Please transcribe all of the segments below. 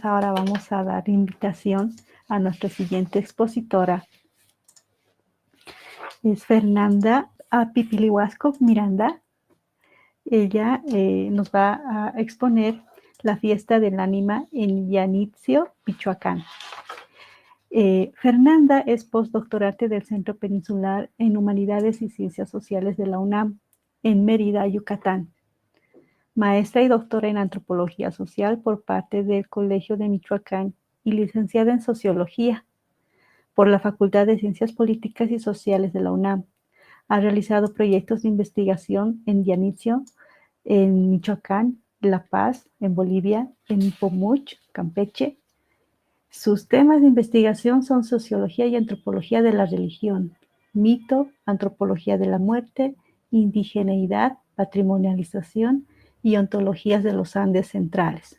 ahora vamos a dar invitación a nuestra siguiente expositora. Es Fernanda Pipilihuasco Miranda. Ella nos va a exponer la fiesta del ánima en Yanitzio, Michoacán. Fernanda es postdoctorante del Centro Peninsular en Humanidades y Ciencias Sociales de la UNAM, en Mérida, Yucatán. Maestra y doctora en Antropología Social por parte del Colegio de Michoacán y licenciada en Sociología por la Facultad de Ciencias Políticas y Sociales de la UNAM. Ha realizado proyectos de investigación en Yanitzio, en Michoacán, La Paz, en Bolivia, en Pomuch, Campeche. Sus temas de investigación son sociología y antropología de la religión, mito, antropología de la muerte, indigeneidad, patrimonialización y ontologías de los Andes centrales.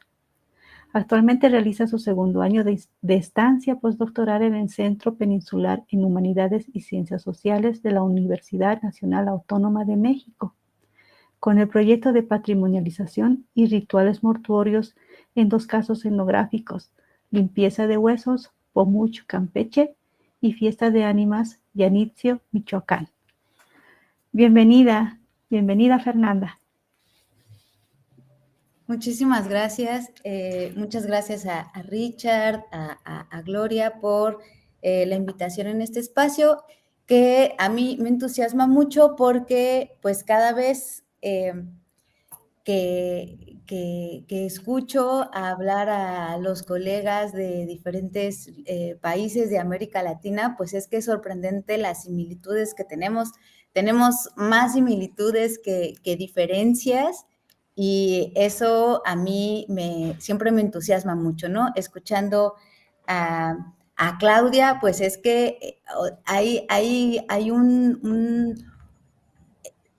Actualmente realiza su segundo año de estancia postdoctoral en el Centro Peninsular en Humanidades y Ciencias Sociales de la Universidad Nacional Autónoma de México, con el proyecto de patrimonialización y rituales mortuorios en 2 casos etnográficos: limpieza de huesos, Pomuch, Campeche, y fiesta de ánimas, Yanitzio, Michoacán. Bienvenida Fernanda. Muchísimas gracias. Muchas gracias a Richard, a Gloria por la invitación en este espacio, que a mí me entusiasma mucho porque pues cada vez que escucho hablar a los colegas de diferentes países de América Latina, pues es que es sorprendente las similitudes que tenemos. Tenemos más similitudes que diferencias, y eso a mí siempre me entusiasma mucho, ¿no? Escuchando a Claudia, pues es que hay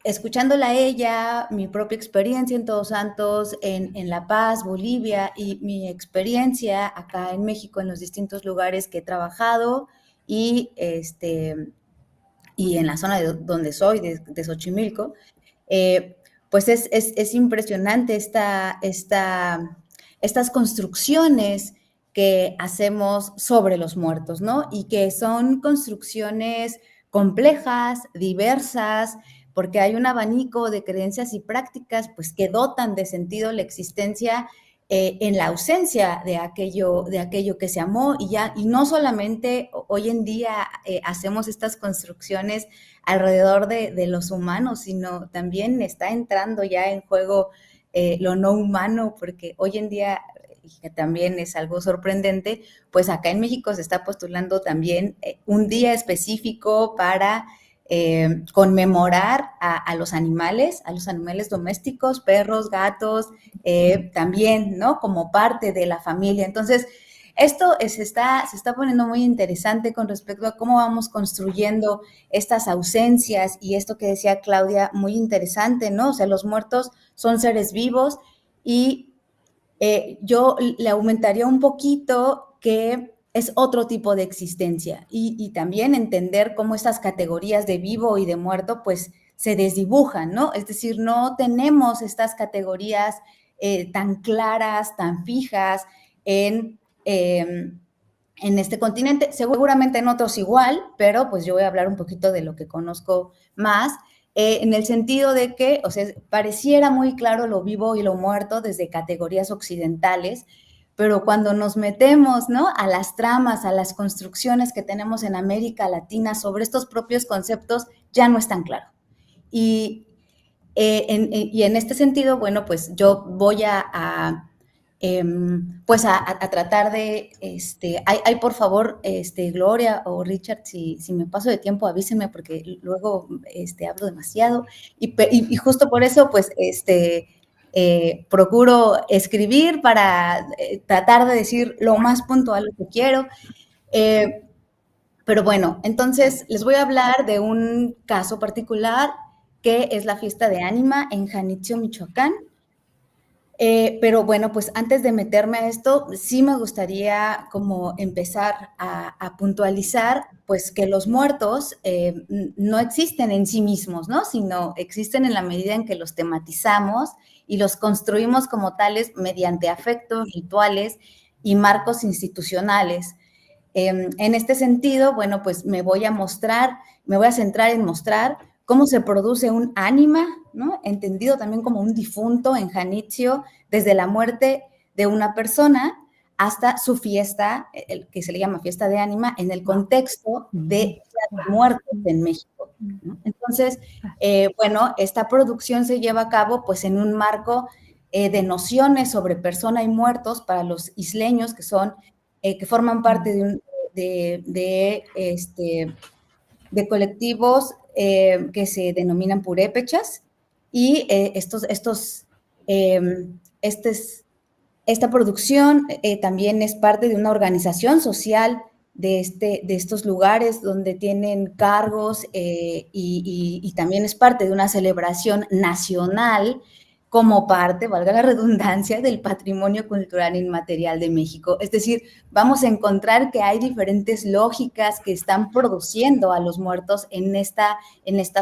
escuchándola a ella, mi propia experiencia en Todos Santos, en La Paz, Bolivia, y mi experiencia acá en México, en los distintos lugares que he trabajado, y en la zona donde soy, de Xochimilco, pues es impresionante estas construcciones que hacemos sobre los muertos, ¿no? Y que son construcciones complejas, diversas, porque hay un abanico de creencias y prácticas, pues, que dotan de sentido la existencia en la ausencia de aquello que se amó, y no solamente hoy en día hacemos estas construcciones alrededor de los humanos, sino también está entrando ya en juego lo no humano, porque hoy en día, que también es algo sorprendente, pues acá en México se está postulando también un día específico para conmemorar a los animales domésticos, perros, gatos, también, ¿no? Como parte de la familia. Entonces, esto se está poniendo muy interesante con respecto a cómo vamos construyendo estas ausencias, y esto que decía Claudia, muy interesante, ¿no? O sea, los muertos son seres vivos, y yo le aumentaría un poquito que es otro tipo de existencia, y también entender cómo estas categorías de vivo y de muerto pues se desdibujan, ¿no? Es decir, no tenemos estas categorías tan claras, tan fijas en este continente, seguramente en otros igual, pero pues yo voy a hablar un poquito de lo que conozco más, en el sentido de que, o sea, pareciera muy claro lo vivo y lo muerto desde categorías occidentales, pero cuando nos metemos, ¿no?, a las tramas, a las construcciones que tenemos en América Latina sobre estos propios conceptos, ya no es tan claro. Y en este sentido, bueno, pues yo voy a tratar de, por favor, Gloria o Richard, si me paso de tiempo, avísenme, porque luego hablo demasiado, y justo por eso, pues, procuro escribir para tratar de decir lo más puntual que quiero. Pero bueno, entonces les voy a hablar de un caso particular, que es la fiesta de ánima en Janitzio, Michoacán. Pero bueno, pues antes de meterme a esto, sí me gustaría como empezar a puntualizar, pues, que los muertos no existen en sí mismos, ¿no? Sino existen en la medida en que los tematizamos y los construimos como tales mediante afectos, rituales y marcos institucionales. En este sentido, bueno, pues me voy a centrar en mostrar cómo se produce un ánima, ¿no? Entendido también como un difunto en Janitzio, desde la muerte de una persona hasta su fiesta, que se le llama fiesta de ánima, en el contexto de los muertos en México, ¿no? Entonces, bueno, esta producción se lleva a cabo pues en un marco de nociones sobre persona y muertos para los isleños que forman parte de colectivos que se denominan purépechas, y esta producción también es parte de una organización social de estos lugares donde tienen cargos y también es parte de una celebración nacional como parte, valga la redundancia, del patrimonio cultural inmaterial de México. Es decir, vamos a encontrar que hay diferentes lógicas que están produciendo a los muertos en esta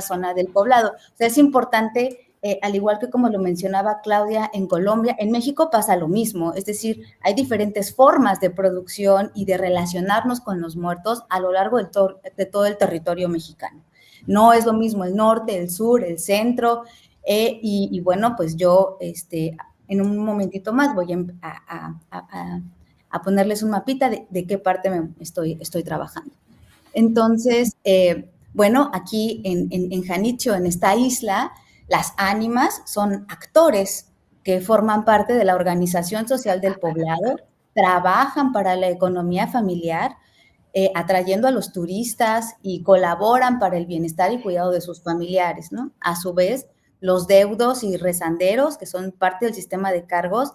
zona del poblado. O sea, es importante, al igual que como lo mencionaba Claudia, en Colombia, en México pasa lo mismo. Es decir, hay diferentes formas de producción y de relacionarnos con los muertos a lo largo de todo el territorio mexicano. No es lo mismo el norte, el sur, el centro, y bueno, pues yo en un momentito más voy a ponerles un mapita de qué parte estoy trabajando. Entonces, bueno, aquí en Janitzio, en esta isla, las ánimas son actores que forman parte de la organización social del poblado, trabajan para la economía familiar, atrayendo a los turistas y colaboran para el bienestar y cuidado de sus familiares, ¿no? A su vez, los deudos y rezanderos, que son parte del sistema de cargos,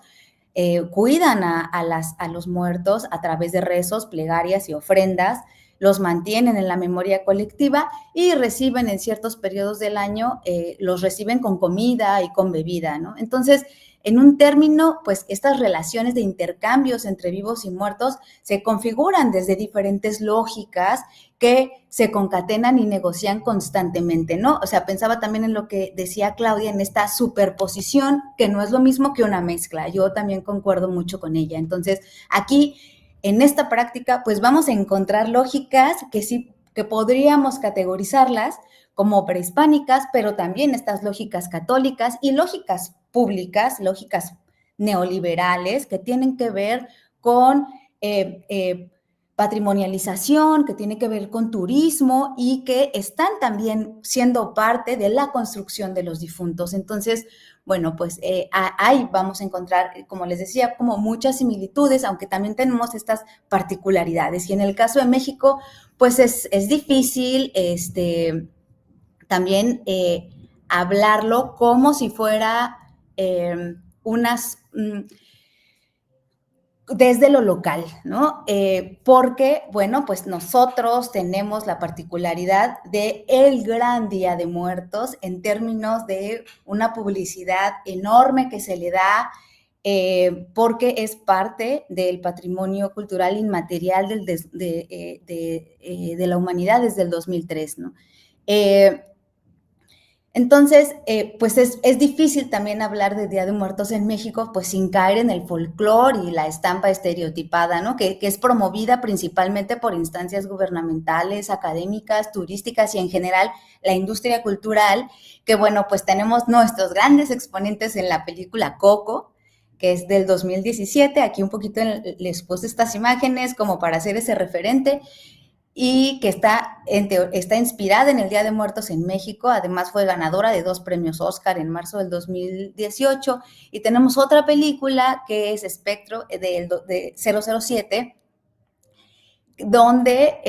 cuidan a los muertos a través de rezos, plegarias y ofrendas, los mantienen en la memoria colectiva y reciben en ciertos periodos del año, los reciben con comida y con bebida, ¿no? Entonces, en un término, pues estas relaciones de intercambios entre vivos y muertos se configuran desde diferentes lógicas que se concatenan y negocian constantemente, ¿no? O sea, pensaba también en lo que decía Claudia, en esta superposición, que no es lo mismo que una mezcla. Yo también concuerdo mucho con ella. Entonces, aquí, en esta práctica, pues vamos a encontrar lógicas que sí, que podríamos categorizarlas como prehispánicas, pero también estas lógicas católicas y lógicas públicas, lógicas neoliberales, que tienen que ver con patrimonialización, que tiene que ver con turismo y que están también siendo parte de la construcción de los difuntos. Entonces, bueno, pues ahí vamos a encontrar, como les decía, como muchas similitudes, aunque también tenemos estas particularidades. Y en el caso de México, pues es difícil también hablarlo como si fuera desde lo local, ¿no? Porque, bueno, pues nosotros tenemos la particularidad de el gran Día de Muertos en términos de una publicidad enorme que se le da, porque es parte del patrimonio cultural inmaterial de la humanidad desde el 2003, ¿no? Entonces, pues es difícil también hablar de Día de Muertos en México, pues sin caer en el folclore y la estampa estereotipada, ¿no? Que es promovida principalmente por instancias gubernamentales, académicas, turísticas y en general la industria cultural, que bueno, pues tenemos nuestros grandes exponentes en la película Coco, que es del 2017, aquí un poquito les puse estas imágenes como para hacer ese referente, y que está inspirada en el Día de Muertos en México. Además fue ganadora de 2 premios Oscar en marzo del 2018. Y tenemos otra película que es Espectro de 007, donde,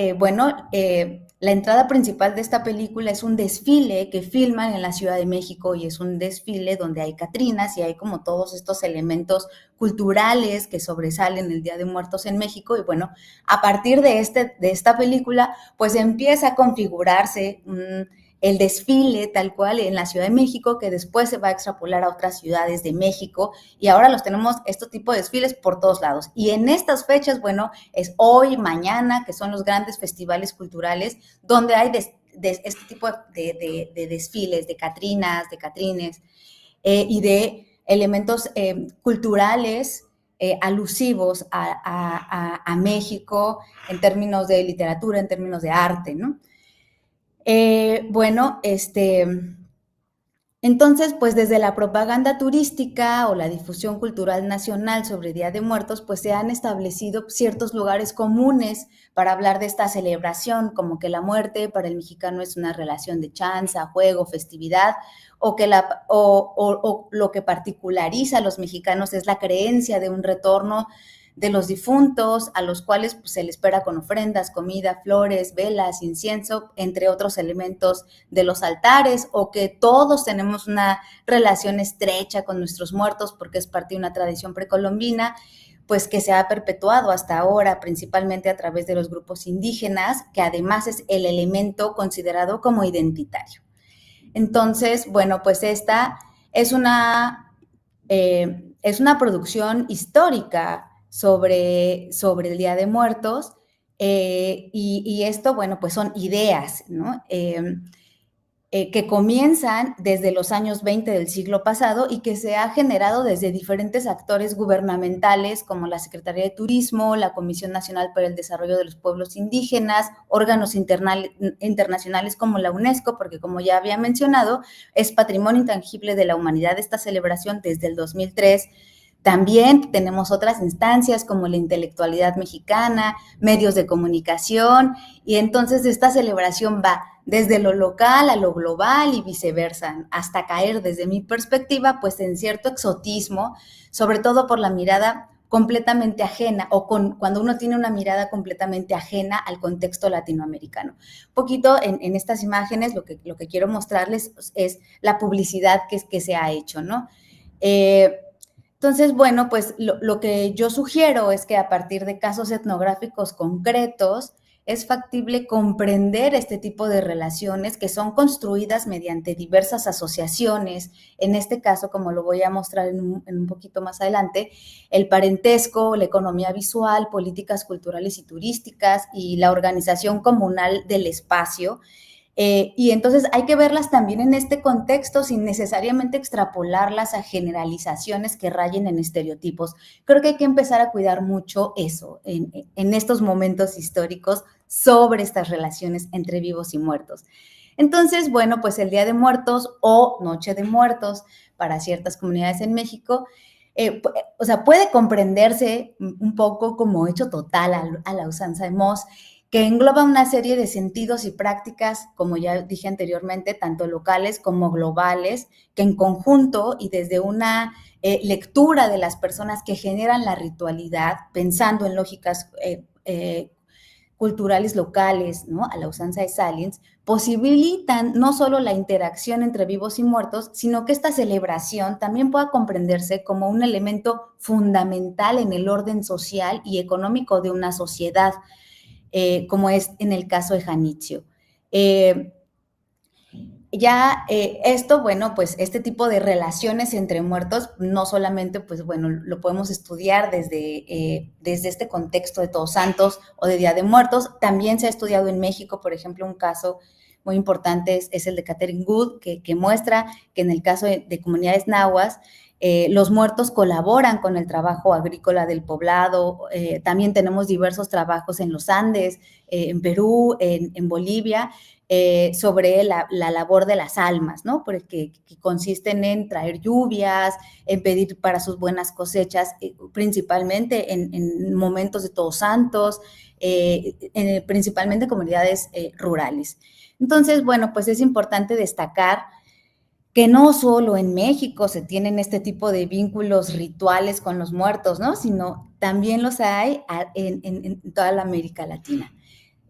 la entrada principal de esta película es un desfile que filman en la Ciudad de México, y es un desfile donde hay catrinas y hay como todos estos elementos culturales que sobresalen el Día de Muertos en México. Y bueno, a partir de esta película, pues empieza a configurarse el desfile tal cual en la Ciudad de México, que después se va a extrapolar a otras ciudades de México, y ahora los tenemos, este tipo de desfiles por todos lados. Y en estas fechas, bueno, es hoy, mañana, que son los grandes festivales culturales, donde hay este tipo de desfiles, de catrinas, de catrines, y de elementos culturales alusivos a México en términos de literatura, en términos de arte, ¿no? Entonces, pues desde la propaganda turística o la difusión cultural nacional sobre Día de Muertos, pues se han establecido ciertos lugares comunes para hablar de esta celebración, como que la muerte para el mexicano es una relación de chanza, juego, festividad, o lo que particulariza a los mexicanos es la creencia de un retorno de los difuntos, a los cuales pues, se les espera con ofrendas, comida, flores, velas, incienso, entre otros elementos de los altares, o que todos tenemos una relación estrecha con nuestros muertos porque es parte de una tradición precolombina, pues que se ha perpetuado hasta ahora, principalmente a través de los grupos indígenas, que además es el elemento considerado como identitario. Entonces, bueno, pues esta es una producción histórica sobre el Día de Muertos, y esto, bueno, pues son ideas, ¿no? Que comienzan desde los años 20 del siglo pasado y que se ha generado desde diferentes actores gubernamentales como la Secretaría de Turismo, la Comisión Nacional para el Desarrollo de los Pueblos Indígenas, órganos internacionales como la UNESCO, porque como ya había mencionado, es patrimonio intangible de la humanidad esta celebración desde el 2003. También tenemos otras instancias como la intelectualidad mexicana, medios de comunicación, y entonces esta celebración va desde lo local a lo global y viceversa, hasta caer desde mi perspectiva, pues en cierto exotismo, sobre todo por la mirada completamente ajena, o cuando uno tiene una mirada completamente ajena al contexto latinoamericano. Un poquito en estas imágenes lo que quiero mostrarles es la publicidad que se ha hecho, ¿no? Entonces, bueno, pues lo que yo sugiero es que a partir de casos etnográficos concretos es factible comprender este tipo de relaciones que son construidas mediante diversas asociaciones. En este caso, como lo voy a mostrar en un poquito más adelante, el parentesco, la economía visual, políticas culturales y turísticas y la organización comunal del espacio. Y entonces hay que verlas también en este contexto sin necesariamente extrapolarlas a generalizaciones que rayen en estereotipos. Creo que hay que empezar a cuidar mucho eso en estos momentos históricos sobre estas relaciones entre vivos y muertos. Entonces, bueno, pues el Día de Muertos o Noche de Muertos para ciertas comunidades en México, o sea, puede comprenderse un poco como hecho total a la usanza de Moss, que engloba una serie de sentidos y prácticas, como ya dije anteriormente, tanto locales como globales, que en conjunto y desde una lectura de las personas que generan la ritualidad, pensando en lógicas culturales locales, ¿no? A la usanza de Saliens, posibilitan no solo la interacción entre vivos y muertos, sino que esta celebración también pueda comprenderse como un elemento fundamental en el orden social y económico de una sociedad, como es en el caso de Janitzio. Esto, bueno, pues este tipo de relaciones entre muertos, no solamente, pues bueno, lo podemos estudiar desde este contexto de Todos Santos o de Día de Muertos, también se ha estudiado en México, por ejemplo, un caso muy importante es el de Catherine Good, que muestra que en el caso de comunidades nahuas, los muertos colaboran con el trabajo agrícola del poblado. También tenemos diversos trabajos en los Andes, en Perú, en Bolivia, sobre la labor de las almas, ¿no? Porque que consisten en traer lluvias, en pedir para sus buenas cosechas, principalmente en momentos de Todos Santos, principalmente en comunidades rurales. Entonces, bueno, pues es importante destacar que no solo en México se tienen este tipo de vínculos rituales con los muertos, ¿no? Sino también los hay en toda la América Latina.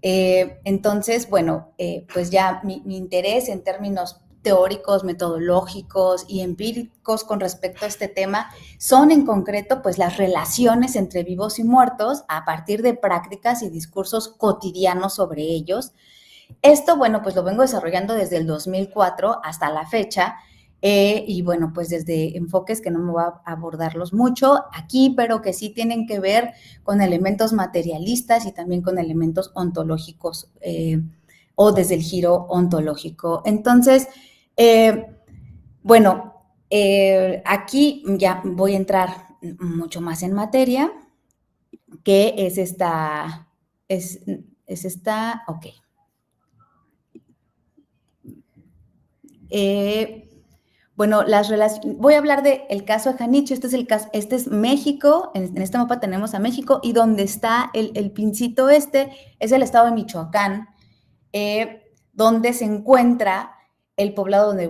Entonces, bueno, pues ya mi interés en términos teóricos, metodológicos y empíricos con respecto a este tema son en concreto pues las relaciones entre vivos y muertos a partir de prácticas y discursos cotidianos sobre ellos. Esto, bueno, pues lo vengo desarrollando desde el 2004 hasta la fecha, y bueno, pues desde enfoques que no me voy a abordarlos mucho aquí, pero que sí tienen que ver con elementos materialistas y también con elementos ontológicos, o desde el giro ontológico. Entonces, bueno, aquí ya voy a entrar mucho más en materia, que es esta, ok. Bueno, voy a hablar del caso de Janitzio. Este es México. En este mapa tenemos a México, y donde está el pincito es el estado de Michoacán, donde se encuentra el poblado donde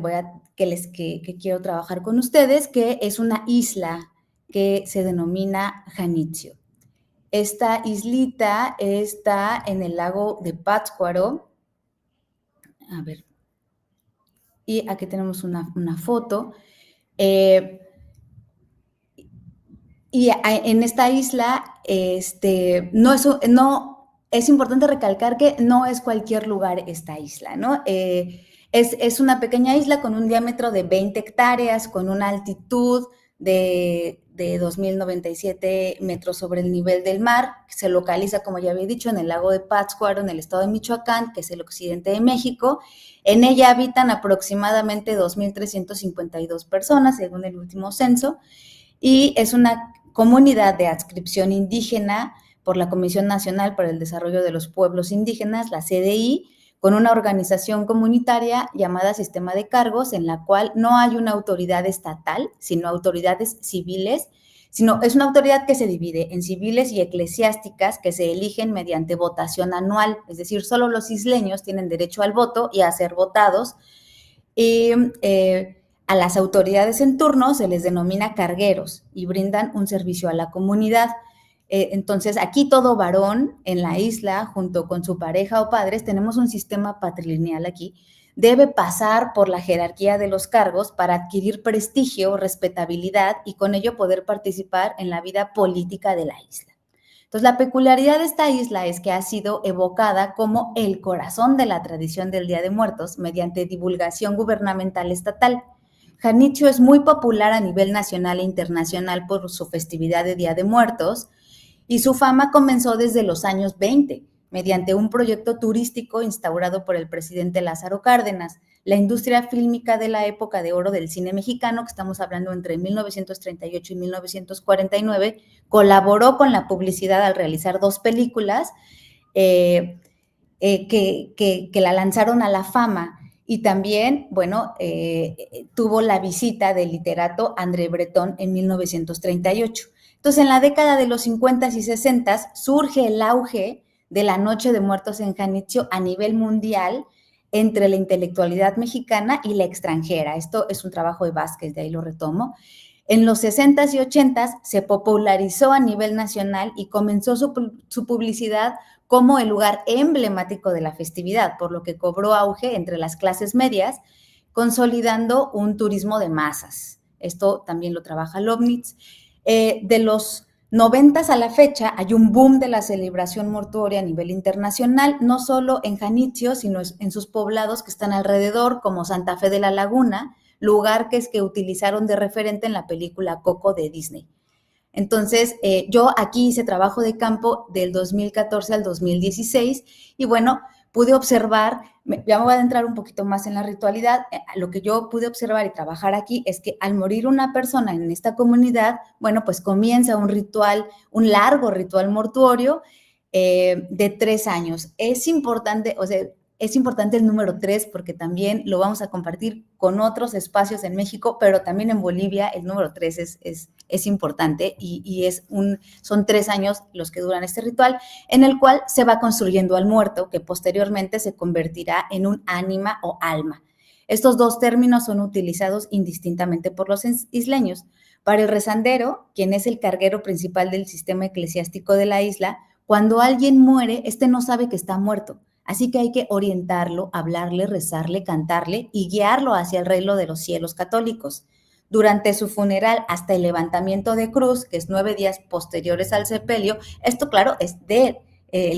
que quiero trabajar con ustedes, que es una isla que se denomina Janitzio. Esta islita está en el lago de Pátzcuaro. A ver, y aquí tenemos una foto. Y en esta isla, es importante recalcar que no es cualquier lugar esta isla, ¿no? Es una pequeña isla con un diámetro de 20 hectáreas, con una altitud de 2.097 metros sobre el nivel del mar. Se localiza, como ya había dicho, en el lago de Pátzcuaro, en el estado de Michoacán, que es el occidente de México. En ella habitan aproximadamente 2.352 personas, según el último censo, y es una comunidad de adscripción indígena por la Comisión Nacional para el Desarrollo de los Pueblos Indígenas, la CDI, con una organización comunitaria llamada Sistema de Cargos, en la cual no hay una autoridad estatal, sino autoridades civiles, es una autoridad que se divide en civiles y eclesiásticas, que se eligen mediante votación anual, es decir, solo los isleños tienen derecho al voto y a ser votados, y a las autoridades en turno se les denomina cargueros y brindan un servicio a la comunidad. Entonces, aquí todo varón en la isla, junto con su pareja o padres, tenemos un sistema patrilineal aquí, debe pasar por la jerarquía de los cargos para adquirir prestigio, respetabilidad y con ello poder participar en la vida política de la isla. Entonces, la peculiaridad de esta isla es que ha sido evocada como el corazón de la tradición del Día de Muertos mediante divulgación gubernamental estatal. Janitzio es muy popular a nivel nacional e internacional por su festividad de Día de Muertos, y su fama comenzó desde los años 20, mediante un proyecto turístico instaurado por el presidente Lázaro Cárdenas. La industria fílmica de la época de oro del cine mexicano, que estamos hablando entre 1938 y 1949, colaboró con la publicidad al realizar 2 películas que la lanzaron a la fama. Y también, bueno, tuvo la visita del literato André Breton en 1938. Entonces, en la década de los 50 y 60 surge el auge de la Noche de Muertos en Janitzio a nivel mundial entre la intelectualidad mexicana y la extranjera. Esto es un trabajo de Vázquez, de ahí lo retomo. En los 60s y 80s se popularizó a nivel nacional y comenzó su publicidad como el lugar emblemático de la festividad, por lo que cobró auge entre las clases medias, consolidando un turismo de masas. Esto también lo trabaja Lobnitz. De los 90s a la fecha hay un boom de la celebración mortuoria a nivel internacional, no solo en Janitzio, sino en sus poblados que están alrededor, como Santa Fe de la Laguna, lugar que utilizaron de referente en la película Coco de Disney. Entonces, yo aquí hice trabajo de campo del 2014 al 2016 y bueno, pude observar, ya me voy a adentrar un poquito más en la ritualidad, lo que yo pude observar y trabajar aquí es que al morir una persona en esta comunidad, bueno, pues comienza un ritual, un largo ritual mortuorio de 3 años. Es importante, o sea, es importante el número 3 porque también lo vamos a compartir con otros espacios en México, pero también en Bolivia el número 3 es importante y son 3 años los que duran este ritual, en el cual se va construyendo al muerto, que posteriormente se convertirá en un ánima o alma. Estos 2 términos son utilizados indistintamente por los isleños. Para el rezandero, quien es el carguero principal del sistema eclesiástico de la isla, cuando alguien muere, no sabe que está muerto. Así que hay que orientarlo, hablarle, rezarle, cantarle y guiarlo hacia el reino de los cielos católicos. Durante su funeral hasta el levantamiento de cruz, que es 9 días posteriores al sepelio, esto claro es del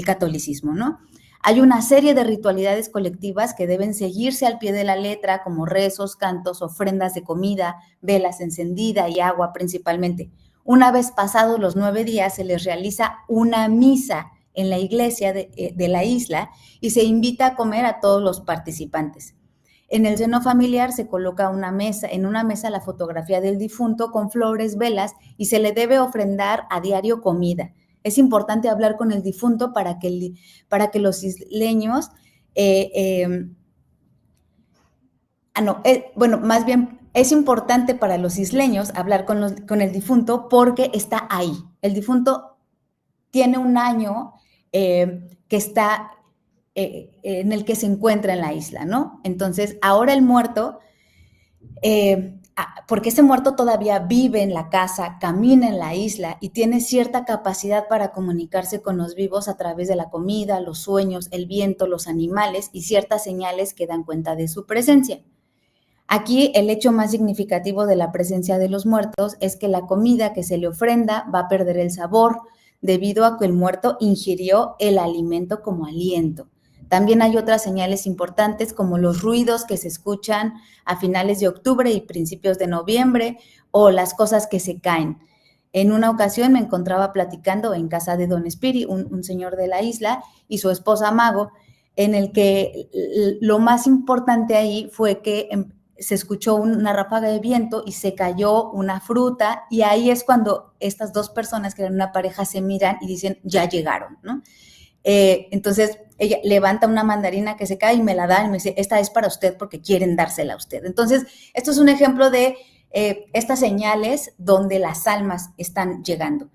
catolicismo, ¿no? Hay una serie de ritualidades colectivas que deben seguirse al pie de la letra, como rezos, cantos, ofrendas de comida, velas encendidas y agua principalmente. Una vez pasados los 9 días, se les realiza una misa en la iglesia de la isla y se invita a comer a todos los participantes. En el seno familiar se coloca en una mesa la fotografía del difunto con flores, velas, y se le debe ofrendar a diario comida. Es importante hablar con el difunto para que los isleños, más bien es importante para los isleños hablar con el difunto porque está ahí. El difunto tiene un año que está en el que se encuentra en la isla, ¿no? Entonces, ahora el muerto, porque ese muerto todavía vive en la casa, camina en la isla y tiene cierta capacidad para comunicarse con los vivos a través de la comida, los sueños, el viento, los animales y ciertas señales que dan cuenta de su presencia. Aquí el hecho más significativo de la presencia de los muertos es que la comida que se le ofrenda va a perder el sabor debido a que el muerto ingirió el alimento como aliento. También hay otras señales importantes como los ruidos que se escuchan a finales de octubre y principios de noviembre o las cosas que se caen. En una ocasión me encontraba platicando en casa de Don Espiri, un señor de la isla, y su esposa Mago, en el que lo más importante ahí fue que se escuchó una ráfaga de viento y se cayó una fruta, y ahí es cuando estas dos personas que eran una pareja se miran y dicen, ya llegaron, ¿no? Entonces ella levanta una mandarina que se cae y me la da y me dice, esta es para usted porque quieren dársela a usted. Entonces, esto es un ejemplo de estas señales donde las almas están llegando.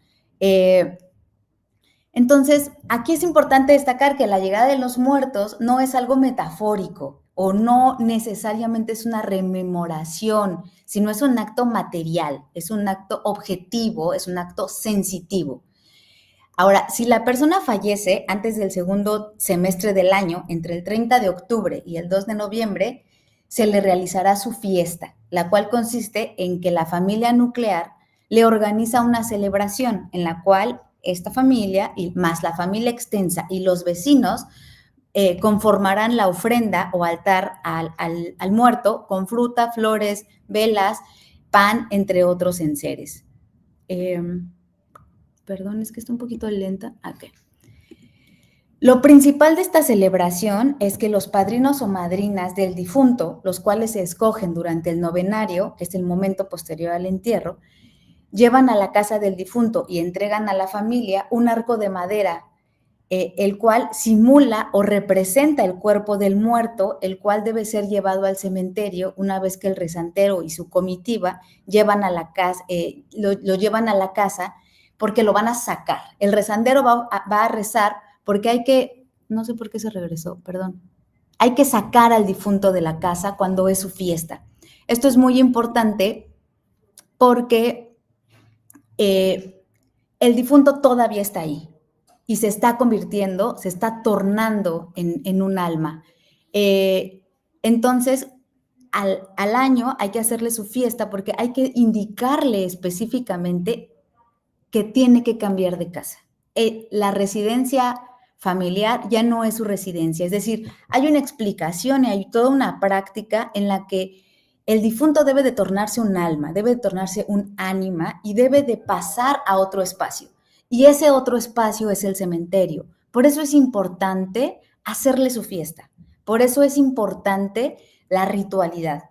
Entonces, aquí es importante destacar que la llegada de los muertos no es algo metafórico o no necesariamente es una rememoración, sino es un acto material, es un acto objetivo, es un acto sensitivo. Ahora, si la persona fallece antes del segundo semestre del año, entre el 30 de octubre y el 2 de noviembre, se le realizará su fiesta, la cual consiste en que la familia nuclear le organiza una celebración en la cual esta familia, y más la familia extensa y los vecinos, conformarán la ofrenda o altar al muerto con fruta, flores, velas, pan, entre otros enseres. Perdón, es que está un poquito lenta. Okay. Lo principal de esta celebración es que los padrinos o madrinas del difunto, los cuales se escogen durante el novenario, que es el momento posterior al entierro, llevan a la casa del difunto y entregan a la familia un arco de madera, el cual simula o representa el cuerpo del muerto, el cual debe ser llevado al cementerio una vez que el rezantero y su comitiva llevan a la casa, lo llevan a la casa porque lo van a sacar. El rezandero va a rezar porque hay que, no sé por qué se regresó, perdón, hay que sacar al difunto de la casa cuando es su fiesta. Esto es muy importante porque el difunto todavía está ahí y se está convirtiendo, se está tornando en un alma. Entonces, al año hay que hacerle su fiesta porque hay que indicarle específicamente que tiene que cambiar de casa. La residencia familiar ya no es su residencia, es decir, hay una explicación y hay toda una práctica en la que el difunto debe de tornarse un alma, debe de tornarse un ánima y debe de pasar a otro espacio. Y ese otro espacio es el cementerio. Por eso es importante hacerle su fiesta. Por eso es importante la ritualidad.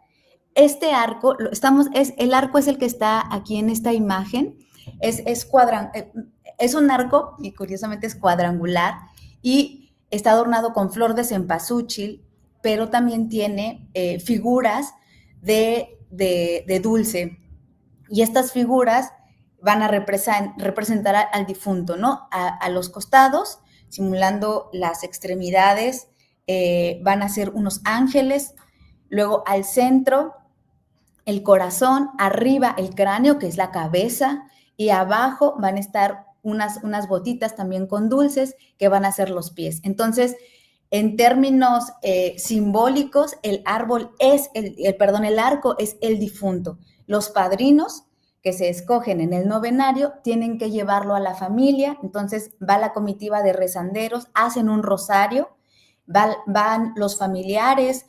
Este arco, el arco es el que está aquí en esta imagen. Es un arco y curiosamente es cuadrangular y está adornado con flor de cempasúchil, pero también tiene figuras de dulce. Y estas figuras van a representar al difunto, ¿no? A los costados, simulando las extremidades, van a ser unos ángeles, luego al centro el corazón, arriba el cráneo, que es la cabeza, y abajo van a estar unas botitas también con dulces que van a ser los pies. Entonces, en términos simbólicos, el arco es el difunto. Los padrinos que se escogen en el novenario tienen que llevarlo a la familia, entonces va la comitiva de rezanderos, hacen un rosario, van los familiares,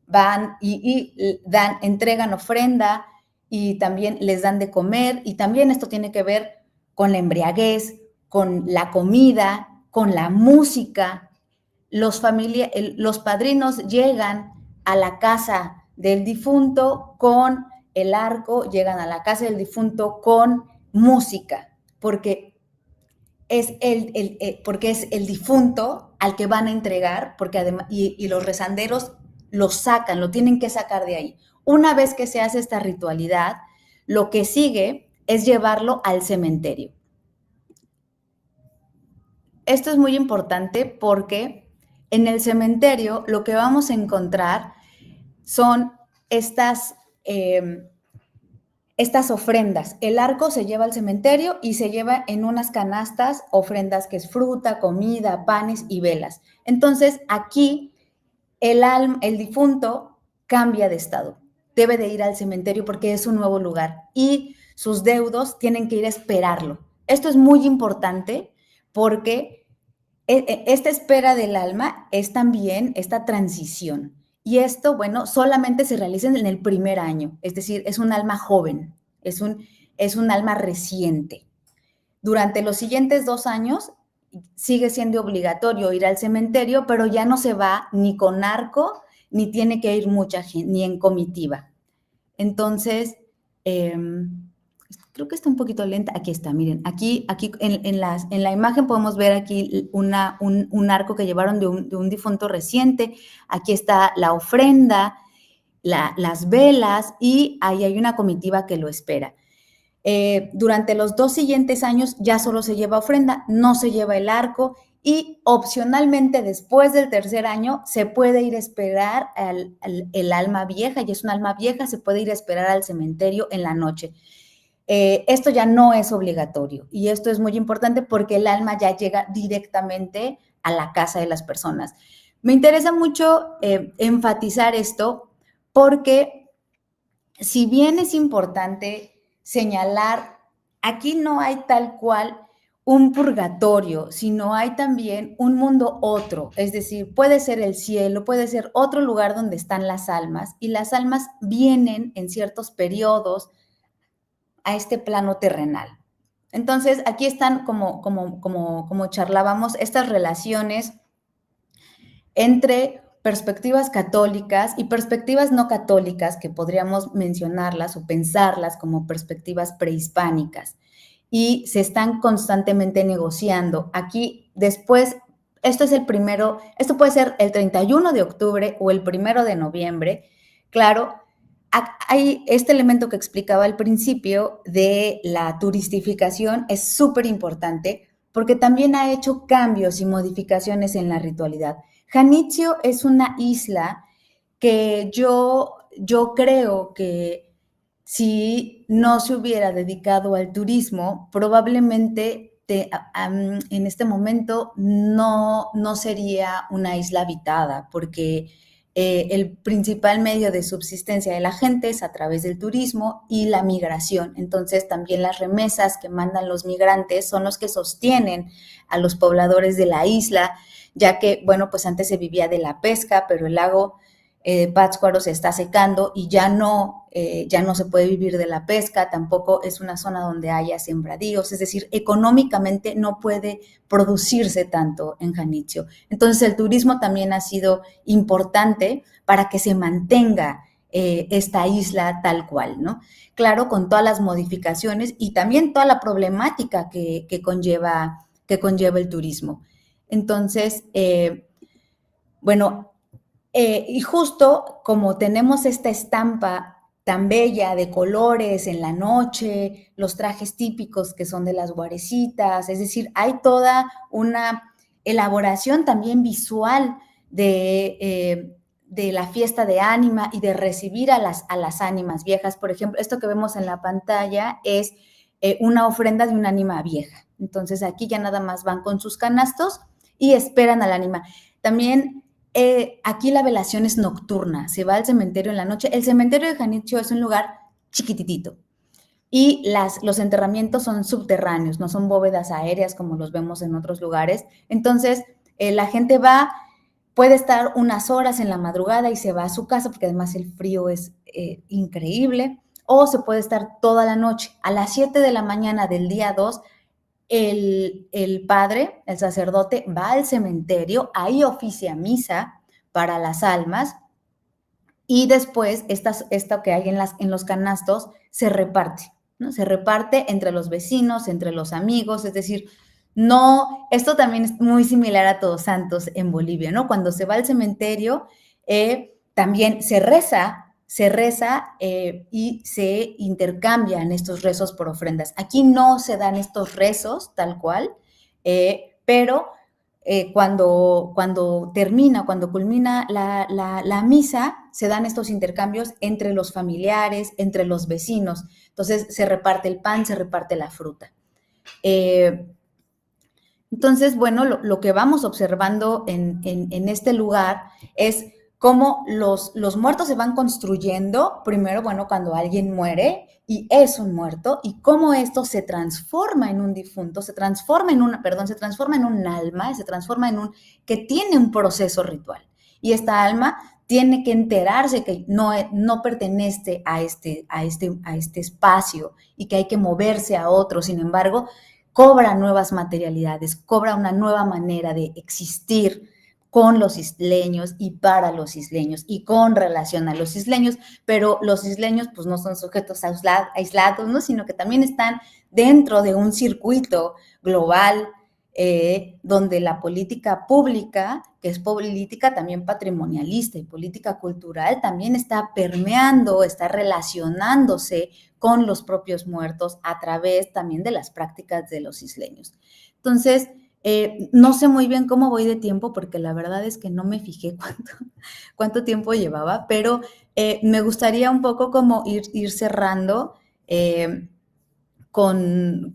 van y entregan ofrenda y también les dan de comer, y también esto tiene que ver con la embriaguez, con la comida, con la música. Los padrinos llegan a la casa del difunto con el arco, llegan a la casa del difunto con música, porque es porque es el difunto al que van a entregar, porque además, y los rezanderos lo sacan, lo tienen que sacar de ahí. Una vez que se hace esta ritualidad, lo que sigue es llevarlo al cementerio. Esto es muy importante porque en el cementerio lo que vamos a encontrar son estas ofrendas. El arco se lleva al cementerio y se lleva en unas canastas ofrendas que es fruta, comida, panes y velas. Entonces, aquí el difunto cambia de estado. Debe de ir al cementerio porque es un nuevo lugar y sus deudos tienen que ir a esperarlo. Esto es muy importante porque esta espera del alma es también esta transición. Y esto, bueno, solamente se realiza en el primer año, es decir, es un alma joven, es un alma reciente. Durante los siguientes 2 años sigue siendo obligatorio ir al cementerio, pero ya no se va ni con arco, ni tiene que ir mucha gente, ni en comitiva. Entonces, creo que está un poquito lenta. Aquí está, miren, aquí en la imagen podemos ver aquí un arco que llevaron de un difunto reciente. Aquí está la ofrenda, las velas y ahí hay una comitiva que lo espera. Durante los 2 siguientes años ya solo se lleva ofrenda, no se lleva el arco y opcionalmente después del tercer año se puede ir a esperar el alma vieja, y es un alma vieja, se puede ir a esperar al cementerio en la noche. Esto ya no es obligatorio y esto es muy importante porque el alma ya llega directamente a la casa de las personas. Me interesa mucho enfatizar esto porque si bien es importante señalar, aquí no hay tal cual un purgatorio, sino hay también un mundo otro, es decir, puede ser el cielo, puede ser otro lugar donde están las almas y las almas vienen en ciertos periodos a este plano terrenal. Entonces, aquí están, como charlábamos, estas relaciones entre perspectivas católicas y perspectivas no católicas, que podríamos mencionarlas o pensarlas como perspectivas prehispánicas, y se están constantemente negociando. Aquí, después, esto puede ser el 31 de octubre o el 1 de noviembre, claro. Hay este elemento que explicaba al principio de la turistificación, es súper importante porque también ha hecho cambios y modificaciones en la ritualidad. Janitzio es una isla que yo creo que si no se hubiera dedicado al turismo, probablemente en este momento no sería una isla habitada, porque el principal medio de subsistencia de la gente es a través del turismo y la migración. Entonces, también las remesas que mandan los migrantes son los que sostienen a los pobladores de la isla, ya que, bueno, pues antes se vivía de la pesca, pero el lago Pátzcuaro se está secando y ya no se puede vivir de la pesca, tampoco es una zona donde haya sembradíos, es decir, económicamente no puede producirse tanto en Janitzio. Entonces, el turismo también ha sido importante para que se mantenga esta isla tal cual, ¿no? Claro, con todas las modificaciones y también toda la problemática que conlleva el turismo. Entonces, bueno, y justo como tenemos esta estampa tan bella de colores en la noche, los trajes típicos que son de las guarecitas, es decir, hay toda una elaboración también visual de la fiesta de ánima y de recibir a las ánimas viejas. Por ejemplo, esto que vemos en la pantalla es una ofrenda de una ánima vieja. Entonces aquí ya nada más van con sus canastos y esperan al ánima. También aquí la velación es nocturna, se va al cementerio en la noche. El cementerio de Janitzio es un lugar chiquititito y los enterramientos son subterráneos, no son bóvedas aéreas como los vemos en otros lugares. Entonces, la gente puede estar unas horas en la madrugada y se va a su casa, porque además el frío es increíble, o se puede estar toda la noche. A las 7 de la mañana del día 2, el padre, el sacerdote, va al cementerio, ahí oficia misa para las almas y después esto que hay en los canastos se reparte, ¿no? Se reparte entre los vecinos, entre los amigos, es decir, no, esto también es muy similar a Todos Santos en Bolivia, ¿no? Cuando se va al cementerio, también se reza y se intercambian estos rezos por ofrendas. Aquí no se dan estos rezos tal cual, pero cuando culmina la misa, se dan estos intercambios entre los familiares, entre los vecinos. Entonces se reparte el pan, se reparte la fruta. Entonces, bueno, lo que vamos observando en este lugar es cómo los muertos se van construyendo, primero, bueno, cuando alguien muere y es un muerto, y cómo esto se transforma en un difunto, se transforma en un alma, se transforma en que tiene un proceso ritual. Y esta alma tiene que enterarse que no pertenece a este espacio y que hay que moverse a otro. Sin embargo, cobra nuevas materialidades, cobra una nueva manera de existir con los isleños y para los isleños y con relación a los isleños, pero los isleños pues no son sujetos aislados, ¿no? Sino que también están dentro de un circuito global donde la política pública, que es política también patrimonialista y política cultural, también está permeando, está relacionándose con los propios muertos a través también de las prácticas de los isleños. Entonces, no sé muy bien cómo voy de tiempo, porque la verdad es que no me fijé cuánto tiempo llevaba, pero me gustaría un poco como ir cerrando con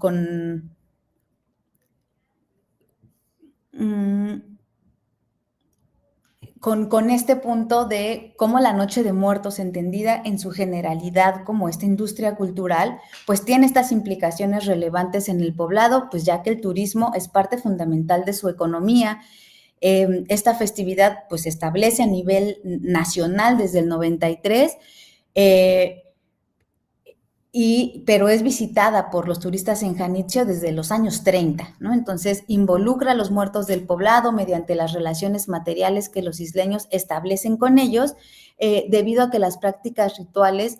este punto de cómo la Noche de Muertos, entendida en su generalidad como esta industria cultural, pues tiene estas implicaciones relevantes en el poblado, pues ya que el turismo es parte fundamental de su economía. Esta festividad pues se establece a nivel nacional desde el 93, pero es visitada por los turistas en Janitzio desde los años 30, ¿no? Entonces, involucra a los muertos del poblado mediante las relaciones materiales que los isleños establecen con ellos, debido a que las prácticas rituales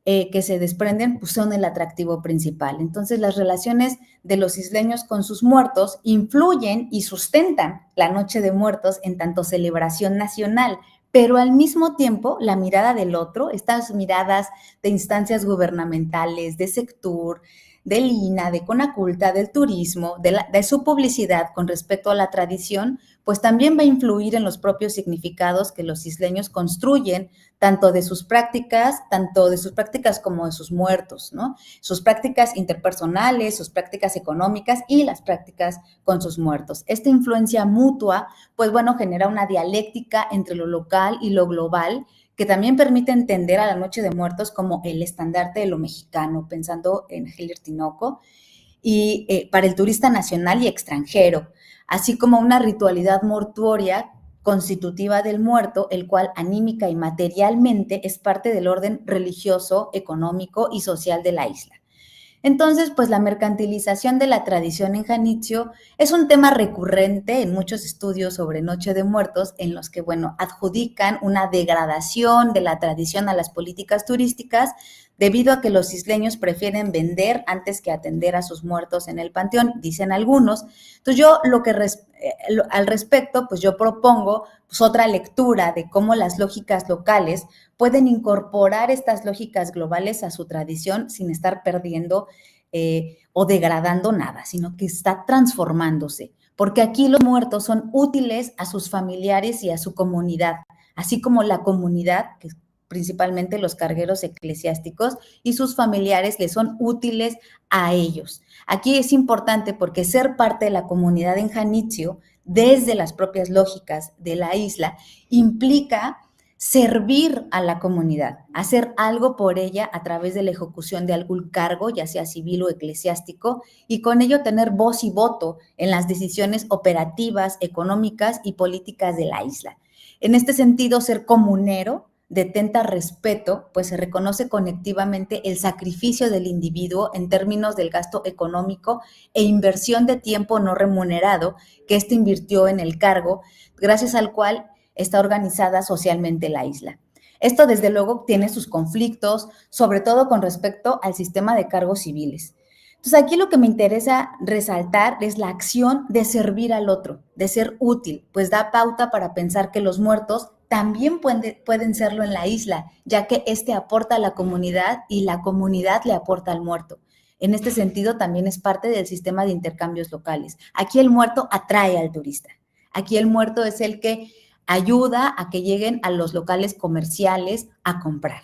que se desprenden pues, son el atractivo principal. Entonces, las relaciones de los isleños con sus muertos influyen y sustentan la Noche de Muertos en tanto celebración nacional, pero al mismo tiempo la mirada del otro, estas miradas de instancias gubernamentales, de Sectur, del INA, de Conaculta, del turismo, de su publicidad con respecto a la tradición, pues también va a influir en los propios significados que los isleños construyen, tanto de sus prácticas como de sus muertos, ¿no? Sus prácticas interpersonales, sus prácticas económicas y las prácticas con sus muertos. Esta influencia mutua, pues bueno, genera una dialéctica entre lo local y lo global, que también permite entender a la Noche de Muertos como el estandarte de lo mexicano, pensando en Heller Tinoco, y para el turista nacional y extranjero, así como una ritualidad mortuoria constitutiva del muerto, el cual anímica y materialmente es parte del orden religioso, económico y social de la isla. Entonces, pues la mercantilización de la tradición en Janitzio es un tema recurrente en muchos estudios sobre Noche de Muertos, en los que, bueno, adjudican una degradación de la tradición a las políticas turísticas, debido a que los isleños prefieren vender antes que atender a sus muertos en el panteón, dicen algunos. Entonces yo al respecto, pues yo propongo pues, otra lectura de cómo las lógicas locales pueden incorporar estas lógicas globales a su tradición sin estar perdiendo o degradando nada, sino que está transformándose, porque aquí los muertos son útiles a sus familiares y a su comunidad, así como la comunidad, que principalmente los cargueros eclesiásticos y sus familiares les son útiles a ellos. Aquí es importante porque ser parte de la comunidad en Janitzio, desde las propias lógicas de la isla, implica servir a la comunidad, hacer algo por ella a través de la ejecución de algún cargo, ya sea civil o eclesiástico, y con ello tener voz y voto en las decisiones operativas, económicas y políticas de la isla. En este sentido, ser comunero detenta respeto, pues se reconoce colectivamente el sacrificio del individuo en términos del gasto económico e inversión de tiempo no remunerado que éste invirtió en el cargo, gracias al cual está organizada socialmente la isla. Esto, desde luego, tiene sus conflictos, sobre todo con respecto al sistema de cargos civiles. Entonces, aquí lo que me interesa resaltar es la acción de servir al otro, de ser útil, pues da pauta para pensar que los muertos también pueden serlo en la isla, ya que éste aporta a la comunidad y la comunidad le aporta al muerto. En este sentido, también es parte del sistema de intercambios locales. Aquí el muerto atrae al turista. Aquí el muerto es el que ayuda a que lleguen a los locales comerciales a comprar.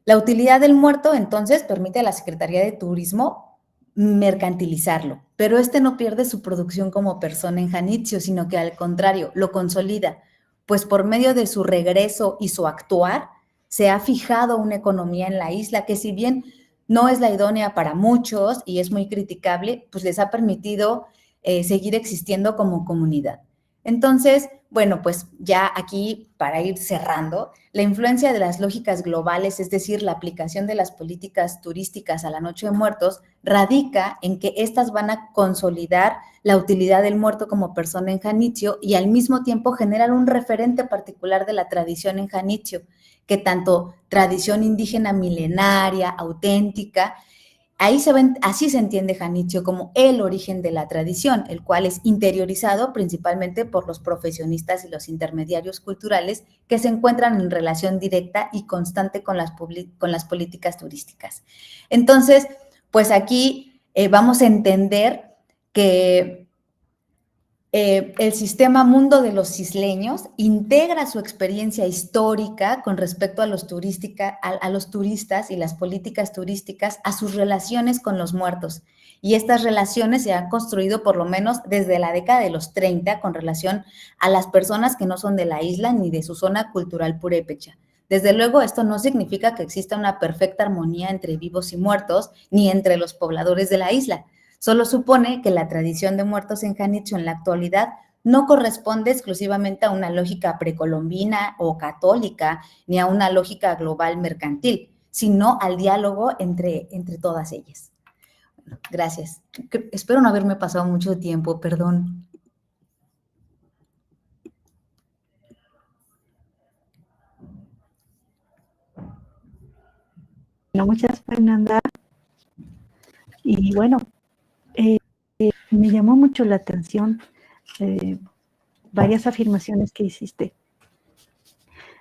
La utilidad del muerto, entonces, permite a la Secretaría de Turismo mercantilizarlo, pero este no pierde su producción como persona en Janitzio, sino que al contrario, lo consolida, pues por medio de su regreso y su actuar, se ha fijado una economía en la isla que, si bien no es la idónea para muchos y es muy criticable, pues les ha permitido seguir existiendo como comunidad. Entonces, bueno, pues ya aquí, para ir cerrando, la influencia de las lógicas globales, es decir, la aplicación de las políticas turísticas a la Noche de Muertos, radica en que éstas van a consolidar la utilidad del muerto como persona en Janitzio y al mismo tiempo generar un referente particular de la tradición en Janitzio, que tanto tradición indígena milenaria, auténtica, así se entiende Janitzio como el origen de la tradición, el cual es interiorizado principalmente por los profesionistas y los intermediarios culturales que se encuentran en relación directa y constante con las políticas turísticas. Entonces, pues aquí vamos a entender que el sistema mundo de los isleños integra su experiencia histórica con respecto a los turistas y las políticas turísticas a sus relaciones con los muertos. Y estas relaciones se han construido por lo menos desde la década de los 30 con relación a las personas que no son de la isla ni de su zona cultural purépecha. Desde luego, esto no significa que exista una perfecta armonía entre vivos y muertos, ni entre los pobladores de la isla. Solo supone que la tradición de muertos en Janitzio en la actualidad no corresponde exclusivamente a una lógica precolombina o católica, ni a una lógica global mercantil, sino al diálogo entre todas ellas. Bueno, gracias. Espero no haberme pasado mucho tiempo, perdón. No, muchas, Fernanda. Y bueno, me llamó mucho la atención varias afirmaciones que hiciste.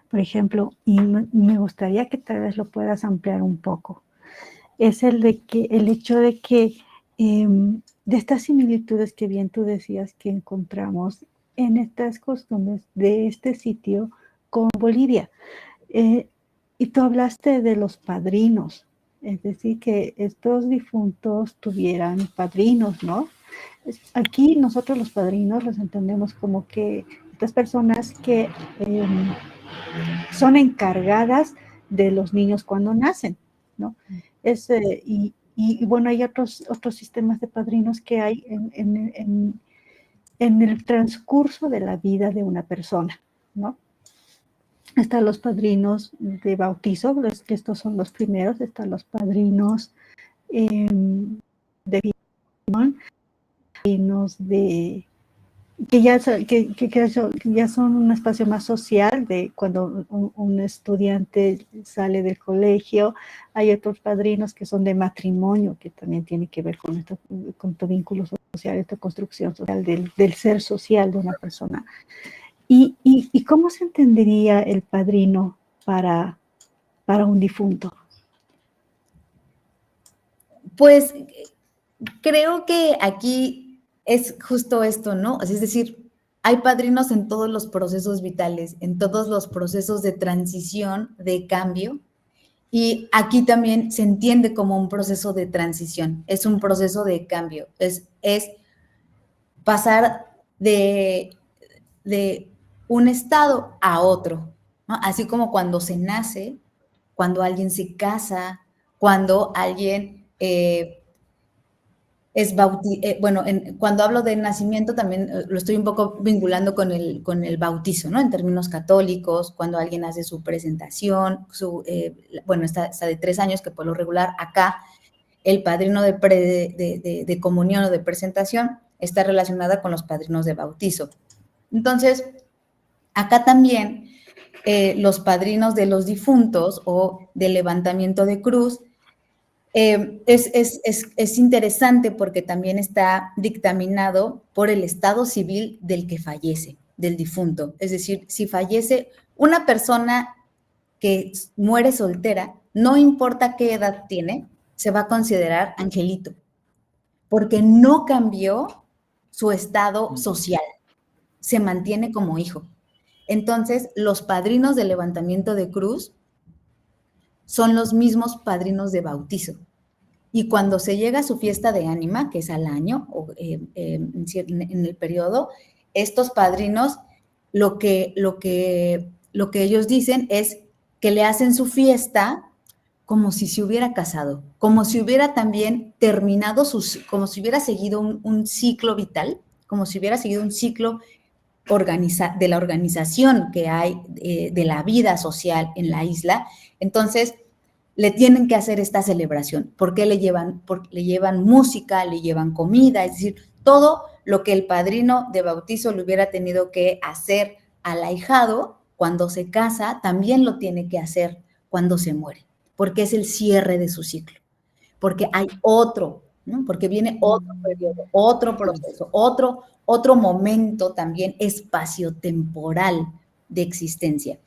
Por ejemplo, y me gustaría que tal vez lo puedas ampliar un poco. Es el hecho de que de estas similitudes que bien tú decías que encontramos en estas costumbres de este sitio con Bolivia. Y tú hablaste de los padrinos, es decir, que estos difuntos tuvieran padrinos, ¿no? Aquí nosotros los padrinos los entendemos como que estas personas que son encargadas de los niños cuando nacen, ¿no? Y bueno, hay otros sistemas de padrinos que hay en el transcurso de la vida de una persona, ¿no? Están los padrinos de bautizo, que estos son los primeros, están los padrinos de padrinos de que ya son un espacio más social de cuando un estudiante sale del colegio. Hay otros padrinos que son de matrimonio, que también tiene que ver con tu vínculo social, esta construcción social del ser social de una persona. ¿Y cómo se entendería el padrino para un difunto? Pues creo que aquí es justo esto, ¿no? Es decir, hay padrinos en todos los procesos vitales, en todos los procesos de transición, de cambio, y aquí también se entiende como un proceso de transición, es un proceso de cambio, es pasar de un estado a otro, ¿no? Así como cuando se nace, cuando alguien se casa, cuando alguien cuando hablo de nacimiento también lo estoy un poco vinculando con el bautizo, ¿no? En términos católicos, cuando alguien hace su presentación, está de 3 años, que por lo regular acá el padrino de comunión o de presentación está relacionada con los padrinos de bautizo. Entonces, acá también los padrinos de los difuntos o del levantamiento de cruz, es interesante porque también está dictaminado por el estado civil del que fallece, del difunto. Es decir, si fallece una persona que muere soltera, no importa qué edad tiene, se va a considerar angelito, porque no cambió su estado social, se mantiene como hijo. Entonces, los padrinos de levantamiento de cruz son los mismos padrinos de bautizo. Y cuando se llega a su fiesta de ánima, que es al año, o, en el periodo, estos padrinos, lo que ellos dicen es que le hacen su fiesta como si se hubiera casado, como si hubiera también terminado como si hubiera seguido un ciclo vital, como si hubiera seguido un ciclo de la organización que hay de la vida social en la isla. Entonces, le tienen que hacer esta celebración. ¿Por qué le llevan música, le llevan comida? Es decir, todo lo que el padrino de bautizo le hubiera tenido que hacer al ahijado cuando se casa, también lo tiene que hacer cuando se muere, porque es el cierre de su ciclo, porque hay otro, ¿no? Porque viene otro periodo, otro proceso, otro momento también espaciotemporal de existencia.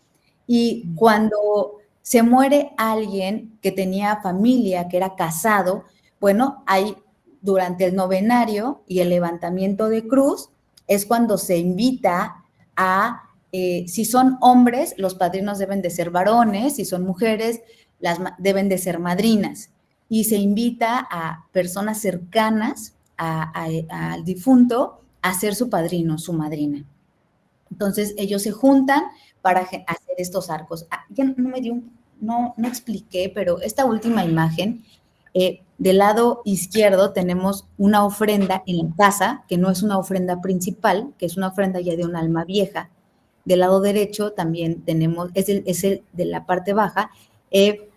Y cuando se muere alguien que tenía familia, que era casado, bueno, hay durante el novenario y el levantamiento de cruz, es cuando se invita a, si son hombres, los padrinos deben de ser varones, si son mujeres, deben de ser madrinas. Y se invita a personas cercanas al difunto a ser su padrino, su madrina. Entonces ellos se juntan para hacer estos arcos. Ya no expliqué, pero esta última imagen, del lado izquierdo tenemos una ofrenda en la casa, que no es una ofrenda principal, que es una ofrenda ya de un alma vieja. Del lado derecho también tenemos, es el de la parte baja, este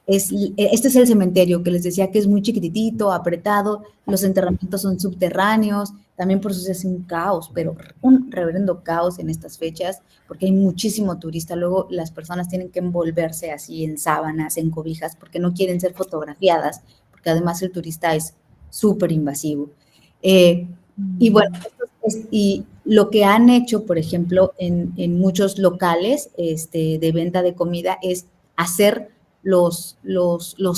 es el cementerio que les decía que es muy chiquitito, apretado, los enterramientos son subterráneos, también por eso se hace un caos, pero un reverendo caos en estas fechas, porque hay muchísimo turista. Luego las personas tienen que envolverse así en sábanas, en cobijas, porque no quieren ser fotografiadas, porque además el turista es súper invasivo. Y bueno, y lo que han hecho, por ejemplo, en muchos locales de venta de comida es hacer los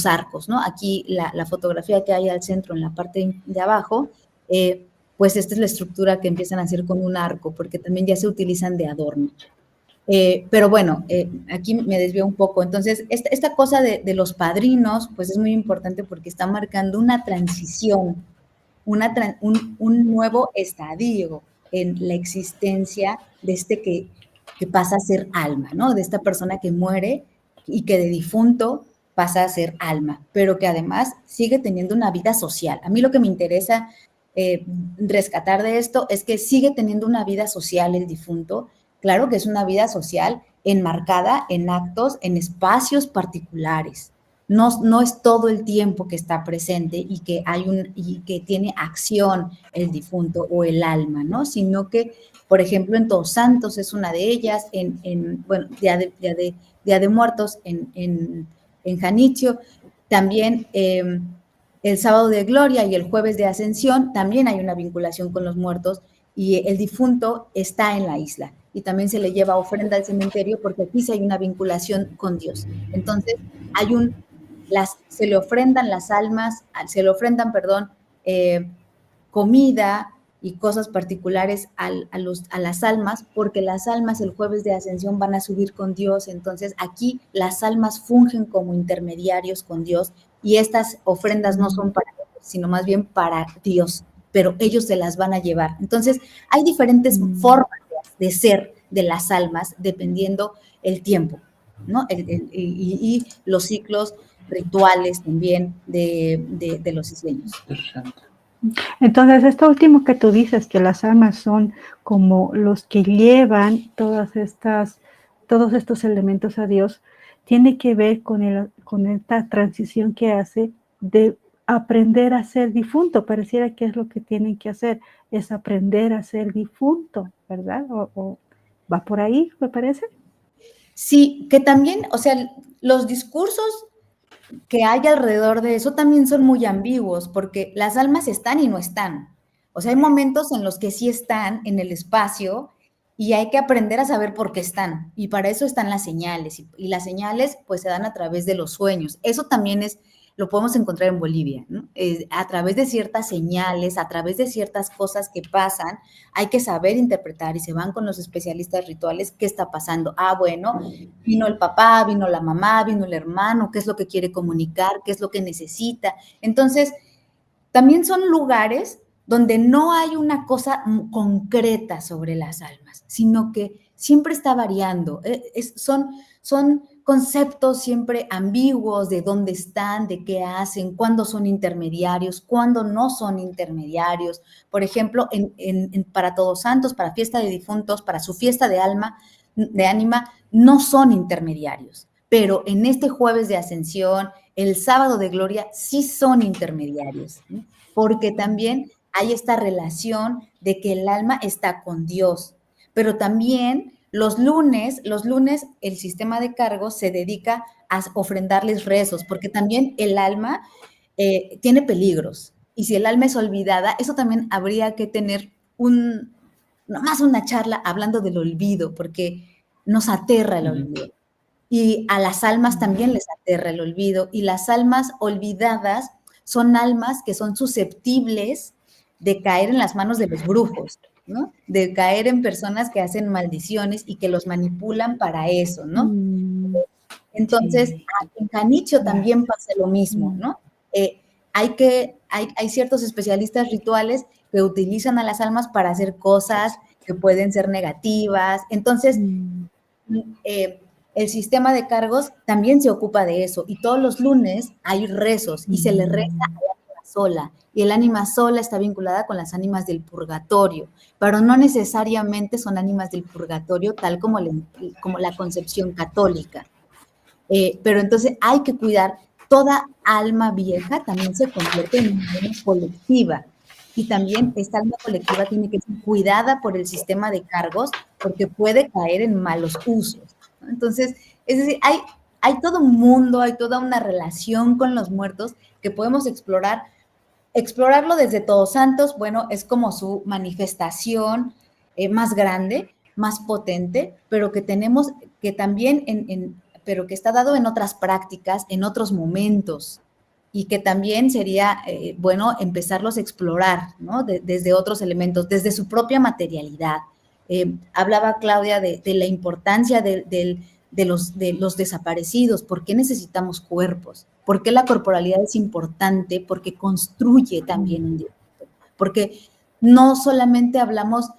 arcos, ¿no? Aquí la fotografía que hay al centro, en la parte de abajo, pues esta es la estructura que empiezan a hacer con un arco, porque también ya se utilizan de adorno. Pero bueno, aquí me desvío un poco. Entonces, esta cosa de los padrinos, pues es muy importante porque está marcando una transición, un nuevo estadio en la existencia de que pasa a ser alma, ¿no? De esta persona que muere y que de difunto pasa a ser alma, pero que además sigue teniendo una vida social. A mí lo que me interesa rescatar de esto es que sigue teniendo una vida social el difunto. Claro que es una vida social enmarcada en actos, en espacios particulares. No es todo el tiempo que está presente y que tiene acción el difunto o el alma, ¿no? Sino que, por ejemplo, en Todos Santos es una de ellas, bueno, Día de Muertos en Janitzio, también el Sábado de Gloria y el Jueves de Ascensión, también hay una vinculación con los muertos y el difunto está en la isla. Y también se le lleva ofrenda al cementerio porque aquí sí hay una vinculación con Dios. Entonces, se le ofrendan las almas, se le ofrendan, comida y cosas particulares a las almas, porque las almas el Jueves de Ascensión van a subir con Dios. Entonces, aquí las almas fungen como intermediarios con Dios y estas ofrendas no son para ellos, sino más bien para Dios, pero ellos se las van a llevar. Entonces, hay diferentes formas de ser de las almas dependiendo el tiempo, ¿no? Y los ciclos rituales también de los isleños. Entonces, esto último que tú dices, que las almas son como los que llevan todos estos elementos a Dios, tiene que ver con esta transición que hace de aprender a ser difunto. Pareciera que es lo que tienen que hacer, es aprender a ser difunto, ¿verdad? ¿O va por ahí, me parece? Sí, que también, o sea, los discursos que hay alrededor de eso también son muy ambiguos, porque las almas están y no están. O sea, hay momentos en los que sí están en el espacio y hay que aprender a saber por qué están. Y para eso están las señales. Y las señales pues se dan a través de los sueños. Eso también es, lo podemos encontrar en Bolivia, ¿no? A través de ciertas señales, a través de ciertas cosas que pasan, hay que saber interpretar y se van con los especialistas rituales qué está pasando. Ah, bueno, vino el papá, vino la mamá, vino el hermano, qué es lo que quiere comunicar, qué es lo que necesita. Entonces, también son lugares donde no hay una cosa concreta sobre las almas, sino que siempre está variando. Son conceptos siempre ambiguos de dónde están, de qué hacen, cuándo son intermediarios, cuándo no son intermediarios. Por ejemplo, para Todos Santos, para Fiesta de Difuntos, para su fiesta de alma, de ánima, no son intermediarios. Pero en este jueves de Ascensión, el sábado de Gloria, sí son intermediarios, ¿no? Porque también hay esta relación de que el alma está con Dios. Pero también los lunes el sistema de cargos se dedica a ofrendarles rezos, porque también el alma tiene peligros. Y si el alma es olvidada, eso también habría que tener nomás una charla hablando del olvido, porque nos aterra el olvido. Y a las almas también les aterra el olvido. Y las almas olvidadas son almas que son susceptibles de caer en las manos de los brujos, ¿no? De caer en personas que hacen maldiciones y que los manipulan para eso, ¿no? Entonces, Sí. en Canicho también pasa lo mismo, ¿no? Hay ciertos especialistas rituales que utilizan a las almas para hacer cosas que pueden ser negativas. Entonces, el sistema de cargos también se ocupa de eso y todos los lunes hay rezos y se le reza al ánima sola y el ánima sola está vinculada con las ánimas del purgatorio, pero no necesariamente son ánimas del purgatorio tal como la concepción católica. Pero entonces hay que cuidar, toda alma vieja también se convierte en una alma colectiva y también esta alma colectiva tiene que ser cuidada por el sistema de cargos porque puede caer en malos usos, ¿no? Entonces, es decir, hay todo un mundo, hay toda una relación con los muertos que podemos explorar. Explorarlo desde Todos Santos, bueno, es como su manifestación más grande, más potente, pero que tenemos que también, pero que está dado en otras prácticas, en otros momentos, y que también sería bueno empezarlos a explorar, ¿no? Desde otros elementos, desde su propia materialidad. Hablaba Claudia de la importancia de los desaparecidos, ¿por qué necesitamos cuerpos? ¿Por qué la corporalidad es importante? Porque construye también un dialecto. Porque no solamente hablamos,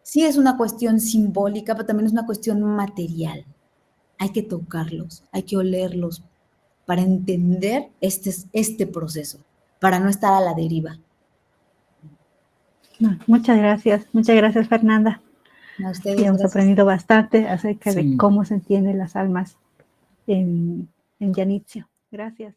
sí es una cuestión simbólica, pero también es una cuestión material. Hay que tocarlos, hay que olerlos para entender este proceso, para no estar a la deriva. Muchas gracias Fernanda. A ustedes, y hemos gracias. aprendido bastante acerca de cómo se entienden las almas en Janitzio. Gracias.